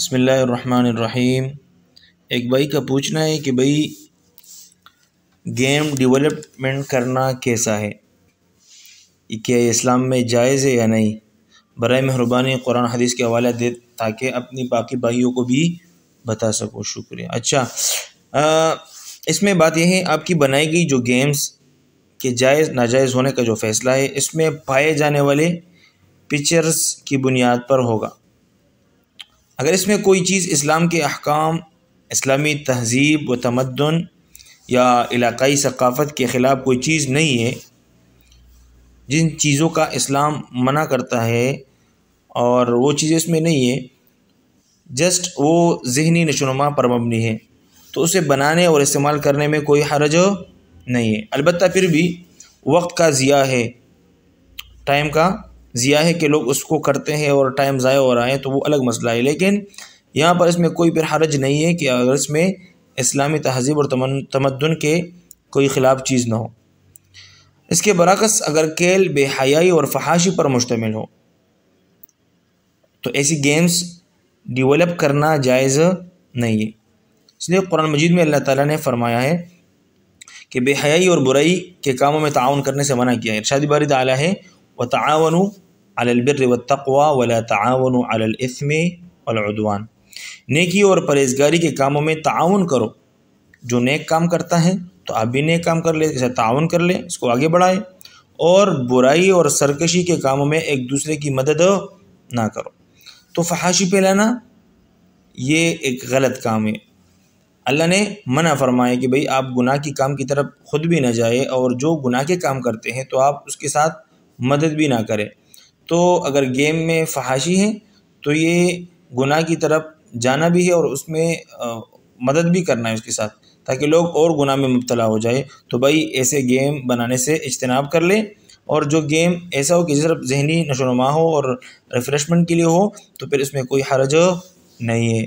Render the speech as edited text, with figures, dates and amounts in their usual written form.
بسم اللہ الرحمن الرحیم۔ ایک بھائی کا پوچھنا ہے کہ بھائی گیم ڈیولپمنٹ کرنا کیسا ہے، کیا اسلام میں جائز ہے یا نہیں؟ برائے مہربانی قرآن حدیث کے حوالہ دے تاکہ اپنی باقی بھائیوں کو بھی بتا سکو۔ شکریہ۔ اچھا، اس میں بات یہ ہے آپ کی بنائی گئی جو گیمز کے جائز ناجائز ہونے کا جو فیصلہ ہے اس میں پائے جانے والے پکچرز کی بنیاد پر ہوگا۔ اگر اس میں کوئی چیز اسلام کے احکام، اسلامی تہذیب و تمدن یا علاقائی ثقافت کے خلاف کوئی چیز نہیں ہے، جن چیزوں کا اسلام منع کرتا ہے اور وہ چیز اس میں نہیں ہے، جسٹ وہ ذہنی نشوونما پر مبنی ہے، تو اسے بنانے اور استعمال کرنے میں کوئی حرج نہیں ہے۔ البتہ پھر بھی وقت کا ضیاع ہے، ٹائم کا ضیاع ہے کہ لوگ اس کو کرتے ہیں اور ٹائم ضائع ہو رہا ہے، تو وہ الگ مسئلہ ہے۔ لیکن یہاں پر اس میں کوئی پھر حرج نہیں ہے کہ اگر اس میں اسلامی تہذیب اور تمدن کے کوئی خلاف چیز نہ ہو۔ اس کے برعکس اگر کھیل بے حیائی اور فحاشی پر مشتمل ہو تو ایسی گیمز ڈیولپ کرنا جائز نہیں ہے۔ اس لیے قرآن مجید میں اللہ تعالیٰ نے فرمایا ہے کہ بے حیائی اور برائی کے کاموں میں تعاون کرنے سے منع کیا ہے۔ ارشاد باری تعالیٰ ہے وَتَعَاوَنُوا عَلَى الْبِرِّ وَالتَّقْوَى وَلَا تَعَاوَنُوا عَلَى الْإِثْمِ وَالْعُدْوَانِ۔ نیکی اور پرہیزگاری کے کاموں میں تعاون کرو، جو نیک کام کرتا ہے تو آپ بھی نیک کام کر لیں، اسے تعاون کر لیں، اس کو آگے بڑھائیں، اور برائی اور سرکشی کے کاموں میں ایک دوسرے کی مدد نہ کرو۔ تو فحاشی پھیلانا یہ ایک غلط کام ہے۔ اللہ نے منع فرمایا کہ بھئی آپ گناہ کی کام کی طرف خود بھی نہ جائے، اور جو گناہ کے کام کرتے ہیں تو آپ اس کے ساتھ مدد بھی نہ کریں۔ تو اگر گیم میں فحاشی ہے تو یہ گناہ کی طرف جانا بھی ہے اور اس میں مدد بھی کرنا ہے اس کے ساتھ، تاکہ لوگ اور گناہ میں مبتلا ہو جائے۔ تو بھائی ایسے گیم بنانے سے اجتناب کر لیں، اور جو گیم ایسا ہو کہ صرف ذہنی نشو و نما ہو اور ریفریشمنٹ کے لیے ہو تو پھر اس میں کوئی حرج نہیں ہے۔